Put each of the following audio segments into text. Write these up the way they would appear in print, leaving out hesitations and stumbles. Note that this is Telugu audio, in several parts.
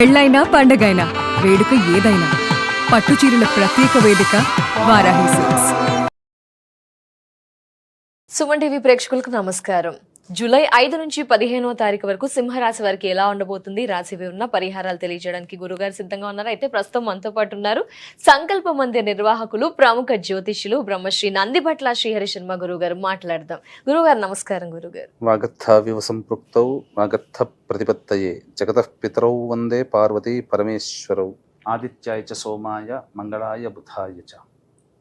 పెళ్ళైనా పండగైనా వేడుక ఏదైనా పట్టుచీరల ప్రత్యేక వేదిక వారాహి సిల్క్స్. సుమన్ టీవీ ప్రేక్షకులకు నమస్కారం. జూలై 5 నుంచి 15వ తారీఖు వరకు సింహరాశి వారికి ఎలా ఉండబోతుంది, రాశివి ఉన్న పరిహారాలు తెలియజేయడానికి గురుగారు సిద్ధంగా ఉన్నారు. అయితే ప్రస్తుతం మనతో పాటు ఉన్నారు సంకల్ప మందిర నిర్వాహకులు, ప్రముఖ జ్యోతిష్యులు బ్రహ్మశ్రీ నందిభట్ల శ్రీహరి శర్మ గురుగారు. మాట్లాడదాం. గురుగారు నమస్కారం. గురుగారు వాగర్థావివ సంపృక్తౌ వాగర్థ ప్రతిపత్తయే జగతః పితరౌ వందే పార్వతీ పరమేశ్వరౌ ఆదిత్యాయ చ సోమాయ మంగళాయ బుధాయ చ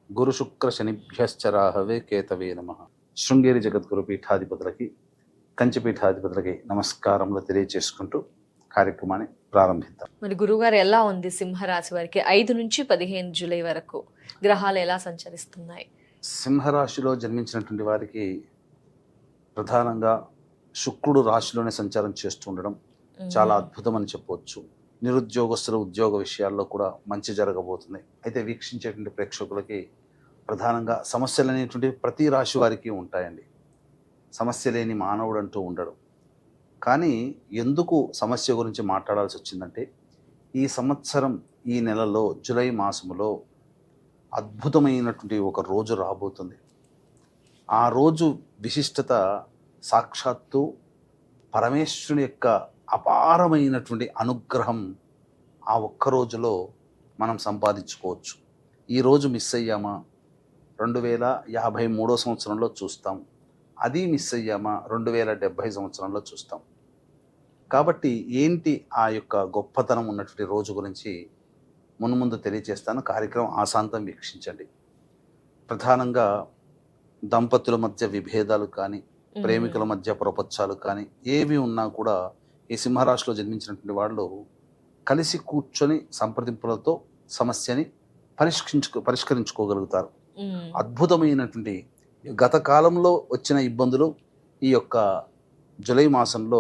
గురు శుక్ర శనిభ్యశ్చ రాహవే కేతవే నమః. శృంగేరి జగద్గురు పీఠాధిపతులకి, కంచి పీఠాధిపతులకి నమస్కారములు తెలియజేసుకుంటూ కార్యక్రమాన్ని ప్రారంభిద్దాం. మరి గురుగారు ఎలా ఉంది సింహరాశి వారికి 5 నుంచి 15 జూలై వరకు గ్రహాలు ఎలా సంచరిస్తున్నాయి? సింహరాశిలో జన్మించినటువంటి వారికి ప్రధానంగా శుక్రుడు రాశిలోనే సంచారం చేస్తూ ఉండడం చాలా అద్భుతం అని చెప్పవచ్చు. నిరుద్యోగస్తుల ఉద్యోగ విషయాల్లో కూడా మంచి జరగబోతుంది. అయితే వీక్షించేటువంటి ప్రేక్షకులకి ప్రధానంగా సమస్యలు అనేటువంటివి ప్రతి రాశి వారికి ఉంటాయండి. సమస్య లేని మానవుడు అంటూ ఉండడు. కానీ ఎందుకు సమస్య గురించి మాట్లాడాల్సి వచ్చిందంటే, ఈ సంవత్సరం ఈ నెలలో జూలై మాసములో అద్భుతమైనటువంటి ఒక రోజు రాబోతుంది. ఆ రోజు విశిష్టత సాక్షాత్తు పరమేశ్వరుని యొక్క అపారమైనటువంటి అనుగ్రహం ఆ ఒక్క రోజులో మనం సంపాదించుకోవచ్చు. ఈ రోజు మిస్ అయ్యామా 2053 సంవత్సరంలో చూస్తాం. అది మిస్ అయ్యామా 2070 సంవత్సరంలో చూస్తాం. కాబట్టి ఏంటి ఆ యొక్క గొప్పతనం ఉన్నటువంటి రోజు గురించి మున్ముందు తెలియజేస్తాను. కార్యక్రమం ఆశాంతం వీక్షించండి. ప్రధానంగా దంపతుల మధ్య విభేదాలు కానీ, ప్రేమికుల మధ్య ప్రపంచాలు కానీ ఏవి ఉన్నా కూడా ఈ సింహరాశిలో జన్మించినటువంటి వాళ్ళు కలిసి కూర్చొని సంప్రదింపులతో సమస్యని పరిష్కరించుకోగలుగుతారు. అద్భుతమైనటువంటి గత కాలంలో వచ్చిన ఇబ్బందులు ఈ యొక్క జూలై మాసంలో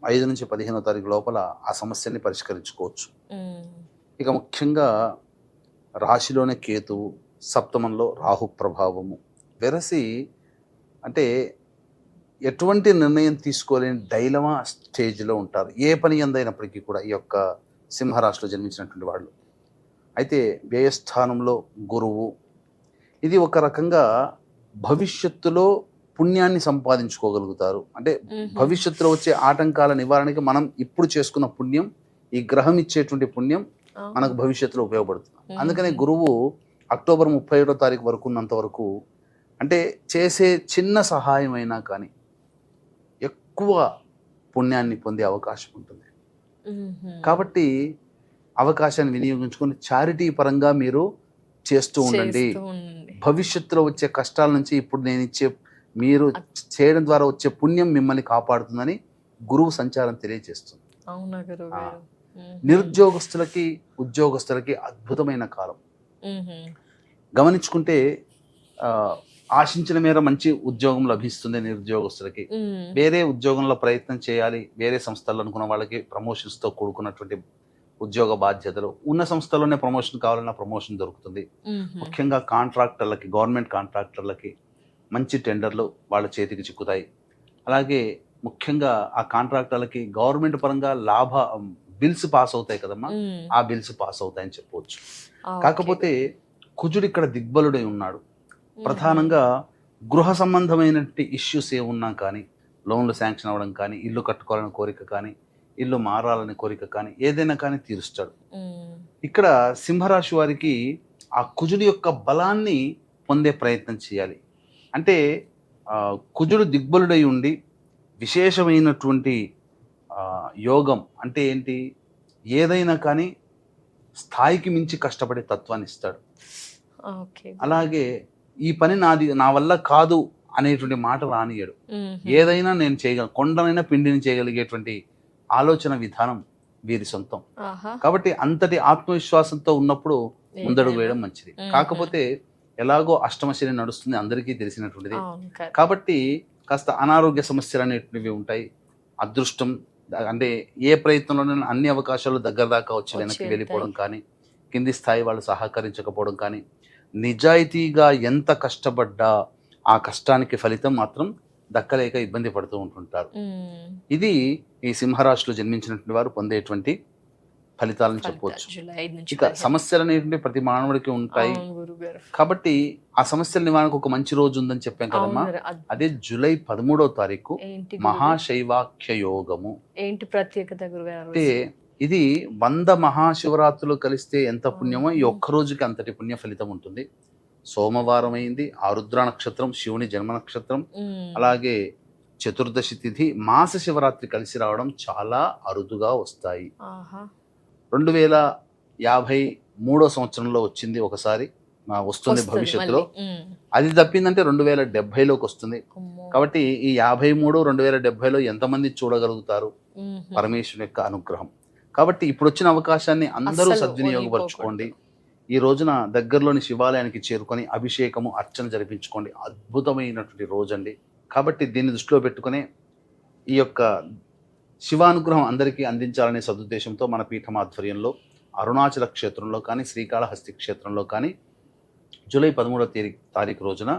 5 నుంచి 15వ తారీఖు లోపల ఆ సమస్యని పరిష్కరించుకోవచ్చు. ఇక ముఖ్యంగా రాశిలోనే కేతువు, సప్తమంలో రాహు ప్రభావము వెరసి, అంటే ఎటువంటి నిర్ణయం తీసుకోలేని డైలమా స్టేజ్లో ఉంటారు ఏ పని ఎందైనప్పటికీ కూడా ఈ యొక్క సింహరాశిలో జన్మించినటువంటి వాళ్ళు. అయితే వ్యయస్థానంలో గురువు, ఇది ఒక రకంగా భవిష్యత్తులో పుణ్యాన్ని సంపాదించుకోగలుగుతారు. అంటే భవిష్యత్తులో వచ్చే ఆటంకాల నివారణకి మనం ఇప్పుడు చేసుకున్న పుణ్యం, ఈ గ్రహం ఇచ్చేటువంటి పుణ్యం మనకు భవిష్యత్తులో ఉపయోగపడుతుంది. అందుకనే గురువు అక్టోబర్ 31వ తారీఖు వరకు ఉన్నంత వరకు, అంటే చేసే చిన్న సహాయం అయినా కానీ ఎక్కువ పుణ్యాన్ని పొందే అవకాశం ఉంటుంది. కాబట్టి అవకాశాన్ని వినియోగించుకొని చారిటీ పరంగా మీరు చేస్తూ ఉండండి. భవిష్యత్తులో వచ్చే కష్టాల నుంచి ఇప్పుడు నేను మీరు చేయడం ద్వారా వచ్చే పుణ్యం మిమ్మల్ని కాపాడుతుందని గురువు సంచారం తెలియజేస్తుంది. నిరుద్యోగస్తులకి, ఉద్యోగస్తులకి అద్భుతమైన కాలం. గమనించుకుంటే ఆశించిన మేర మంచి ఉద్యోగం లభిస్తుంది నిరుద్యోగస్తులకి. వేరే ఉద్యోగంలో ప్రయత్నం చేయాలి, వేరే సంస్థల్లో అనుకున్న వాళ్ళకి ప్రమోషన్స్తో కూడుకున్నటువంటి ఉద్యోగ బాధ్యతలు, ఉన్న సంస్థలోనే ప్రమోషన్ కావాలన్నా ప్రమోషన్ దొరుకుతుంది. ముఖ్యంగా కాంట్రాక్టర్లకి, గవర్నమెంట్ కాంట్రాక్టర్లకి మంచి టెండర్లు వాళ్ళ చేతికి చిక్కుతాయి. అలాగే ముఖ్యంగా ఆ కాంట్రాక్టర్లకి గవర్నమెంట్ పరంగా బిల్స్ పాస్ అవుతాయి కదమ్మా, ఆ బిల్స్ పాస్ అవుతాయని చెప్పవచ్చు. కాకపోతే కుజుడు ఇక్కడ దిగ్బలుడై ఉన్నాడు. ప్రధానంగా గృహ సంబంధమైనటువంటి ఇష్యూస్ ఏమున్నా కానీ, లోన్లు శాంక్షన్ అవ్వడం కానీ, ఇల్లు కట్టుకోవాలని కోరిక కానీ, ఇల్లు మారాలని కోరిక కానీ, ఏదైనా కానీ తీరుస్తాడు. ఇక్కడ సింహరాశి వారికి ఆ కుజుడి యొక్క బలాన్ని పొందే ప్రయత్నం చేయాలి. అంటే కుజుడు దిగ్బలుడై ఉండి విశేషమైనటువంటి యోగం అంటే ఏంటి, ఏదైనా కానీ స్థాయికి మించి కష్టపడే తత్వాన్ని ఇస్తాడు. అలాగే ఈ పని నా వల్ల కాదు అనేటువంటి మాట రానియడు. ఏదైనా నేను చేయగలను, కొండనైనా పిండిని చేయగలిగేటువంటి ఆలోచన విధానం వీరి సొంతం. కాబట్టి అంతటి ఆత్మవిశ్వాసంతో ఉన్నప్పుడు ముందడుగు వేయడం మంచిది. కాకపోతే ఎలాగో అష్టమ శని నడుస్తుంది, అందరికీ తెలిసినటువంటిది. కాబట్టి కాస్త అనారోగ్య సమస్యలు అనేటువంటివి ఉంటాయి. అదృష్టం అంటే ఏ ప్రయత్నంలోనైనా అన్ని అవకాశాలు దగ్గర దాకా వచ్చి వెనక్కి వెళ్ళిపోవడం కానీ, కింది స్థాయి వాళ్ళు సహకరించకపోవడం కానీ, నిజాయితీగా ఎంత కష్టపడ్డా ఆ కష్టానికి ఫలితం మాత్రం దక్కలేక ఇబ్బంది పడుతూ ఉంటుంటారు. ఇది ఈ సింహరాశిలో జన్మించినటువంటి వారు పొందేటువంటి ఫలితాలను చెప్పవచ్చు. జూలై 5 నుంచి ఇక సమస్యలు అనేటువంటి ప్రతి మానవుడికి ఉంటాయి గురుగారు. కాబట్టి ఆ సమస్యల నివారణకు ఒక మంచి రోజు ఉందని చెప్పాం కదమ్మా. అదే జూలై 13వ తారీఖు ఏంటి మహాశైవాఖ్య యోగము. ఏంటి ప్రత్యేకత గురుగారు? అంటే ఇది 100 మహాశివరాత్రులు కలిస్తే ఎంత పుణ్యమో ఈ ఒక్క రోజుకి అంతటి పుణ్య ఫలితం ఉంటుంది. సోమవారం అయింది, ఆరుద్ర నక్షత్రం శివుని జన్మ నక్షత్రం, అలాగే చతుర్దశి తిథి, మాస శివరాత్రి కలిసి రావడం చాలా అరుదుగా వస్తాయి. 2053 సంవత్సరంలో వచ్చింది ఒకసారి, వస్తుంది భవిష్యత్తులో. అది తప్పిందంటే 2070లోకి వస్తుంది. కాబట్టి ఈ 53 2070లో ఎంతమంది చూడగలుగుతారు పరమేశ్వరుని యొక్క అనుగ్రహం. కాబట్టి ఇప్పుడు వచ్చిన అవకాశాన్ని అందరూ సద్వినియోగపరచుకోండి. ఈ రోజున దగ్గరలోని శివాలయానికి చేరుకొని అభిషేకము అర్చన జరిపించుకోండి. అద్భుతమైనటువంటి రోజండి. కాబట్టి దీన్ని దృష్టిలో పెట్టుకునే ఈ యొక్క శివానుగ్రహం అందరికీ అందించాలనే సదుద్దేశంతో మన పీఠం ఆధ్వర్యంలో అరుణాచల క్షేత్రంలో కానీ శ్రీకాళహస్తి క్షేత్రంలో కానీ జూలై 13వ తారీఖు రోజున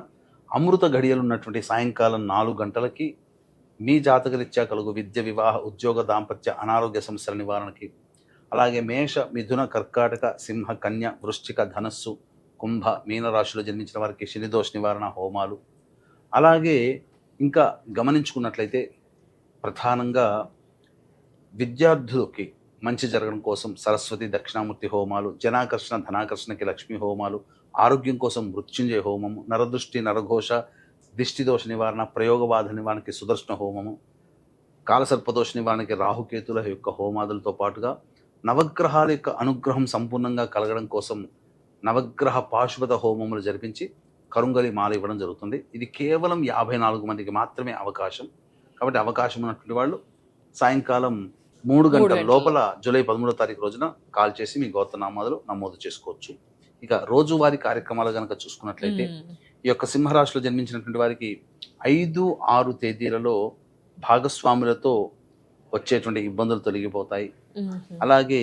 అమృత గడియలు ఉన్నటువంటి సాయంకాలం 4 గంటలకి మీ జాతకరీత్యా కలుగు విద్య, వివాహ, ఉద్యోగ, దాంపత్య, అనారోగ్య సమస్యల నివారణకి, అలాగే మేష, మిథున, కర్కాటక, సింహ, కన్య, వృశ్చిక, ధనస్సు, కుంభ, మీన రాశిలో జన్మించిన వారికి శనిదోష నివారణ హోమాలు, అలాగే ఇంకా గమనించుకున్నట్లయితే ప్రధానంగా విద్యార్థులకి మంచి జరగడం కోసం సరస్వతి దక్షిణామూర్తి హోమాలు, జనాకర్షణ ధనాకర్షణకి లక్ష్మీ హోమాలు, ఆరోగ్యం కోసం మృత్యుంజయ హోమము, నరదృష్టి నరఘోష దిష్టి దోష నివారణ, ప్రయోగబాధ నివారణకి సుదర్శన హోమము, కాలసర్పదోష నివారణకి రాహుకేతుల యొక్క హోమాదులతో పాటుగా నవగ్రహాల యొక్క అనుగ్రహం సంపూర్ణంగా కలగడం కోసం నవగ్రహ పాశుపత హోమములు జరిపించి కరుంగలి మాల ఇవ్వడం జరుగుతుంది. ఇది కేవలం 54 మందికి మాత్రమే అవకాశం. కాబట్టి అవకాశం ఉన్నటువంటి వాళ్ళు సాయంకాలం 3 గంటల లోపల జూలై 13వ తారీఖు రోజున కాల్ చేసి మీ గోత్రనామాలు నమోదు చేసుకోవచ్చు. ఇక రోజువారీ కార్యక్రమాలు కనుక చూసుకున్నట్లయితే ఈ యొక్క సింహరాశిలో జన్మించినటువంటి వారికి 5, 6 తేదీలలో భాగస్వాములతో వచ్చేటువంటి ఇబ్బందులు తొలగిపోతాయి. అలాగే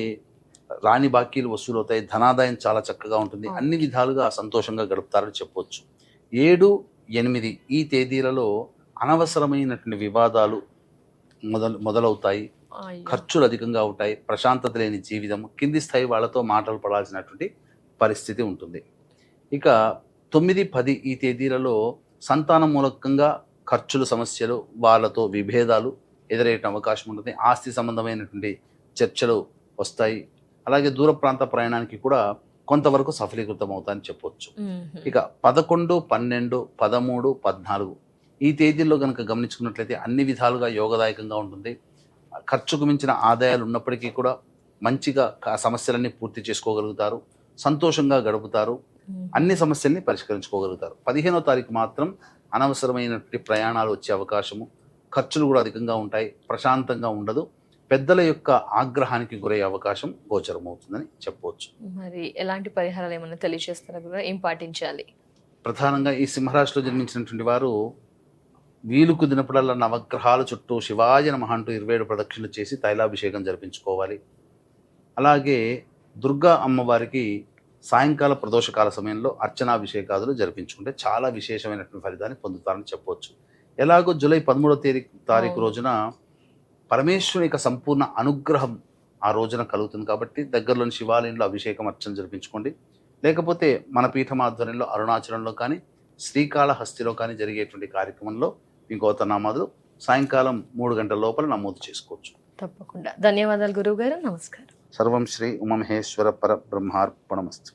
రాని బాకీలు వసూలవుతాయి. ధనాదాయం చాలా చక్కగా ఉంటుంది. అన్ని విధాలుగా సంతోషంగా గడుపుతారని చెప్పవచ్చు. 7, 8 ఈ తేదీలలో అనవసరమైనటువంటి వివాదాలు మొదలవుతాయి. ఖర్చులు అధికంగా ఉంటాయి. ప్రశాంతత లేని జీవితం, కింది స్థాయి వాళ్ళతో మాటలు పడాల్సినటువంటి పరిస్థితి ఉంటుంది. ఇక 9, 10 ఈ తేదీలలో సంతానం మూలకంగా ఖర్చులు, సమస్యలు, వాళ్ళతో విభేదాలు ఎదురయ్యే అవకాశం ఉంటుంది. ఆస్తి సంబంధమైనటువంటి చర్చలు వస్తాయి. అలాగే దూర ప్రాంత ప్రయాణానికి కూడా కొంతవరకు సఫలీకృతం అవుతాయని చెప్పవచ్చు. ఇక 11, 12, 13, 14 ఈ తేదీల్లో కనుక గమనించుకున్నట్లయితే అన్ని విధాలుగా యోగదాయకంగా ఉంటుంది. ఖర్చుకు మించిన ఆదాయాలు ఉన్నప్పటికీ కూడా మంచిగా సమస్యలన్నీ పూర్తి చేసుకోగలుగుతారు. సంతోషంగా గడుపుతారు. అన్ని సమస్యల్ని పరిష్కరించుకోగలుగుతారు. 15వ తారీఖు మాత్రం అనవసరమైనటువంటి ప్రయాణాలు వచ్చే అవకాశము, ఖర్చులు కూడా అధికంగా ఉంటాయి. ప్రశాంతంగా ఉండదు. పెద్దల యొక్క ఆగ్రహానికి గురయ్యే అవకాశం గోచరమవుతుందని చెప్పవచ్చు. మరి ఎలాంటి పరిహారాలు ఏమైనా తెలియజేస్తారా గురుగారు? ఏం పాటించాలి? ప్రధానంగా ఈ సింహరాశిలో జన్మించినటువంటి వారు వీలు కుదిరినప్పుడల్లా నవగ్రహాల చుట్టూ శివాయ నమః అంటూ 27 ప్రదక్షిణలు చేసి తైలాభిషేకం జరిపించుకోవాలి. అలాగే దుర్గా అమ్మవారికి సాయంకాల ప్రదోషకాల సమయంలో అర్చనాభిషేకాదులు జరిపించుకుంటే చాలా విశేషమైనటువంటి ఫలితాన్ని పొందుతారని చెప్పవచ్చు. ఎలాగో జూలై 13వ తారీఖు రోజున పరమేశ్వరుని యొక్క సంపూర్ణ అనుగ్రహం ఆ రోజున కలుగుతుంది. కాబట్టి దగ్గరలోని శివాలయంలో అభిషేకం అర్చన జరిపించుకోండి. లేకపోతే మన పీఠం ఆధ్వర్యంలో అరుణాచలంలో కానీ శ్రీకాళహస్తిలో కానీ జరిగేటువంటి కార్యక్రమంలో మీ గోత్రనామాలు సాయంకాలం 3 గంటల లోపల నమోదు చేసుకోవచ్చు. తప్పకుండా. ధన్యవాదాలు గురువు గారు. నమస్కారం. సర్వం శ్రీ ఉమామహేశ్వర పరబ్రహ్మార్పణమస్తు.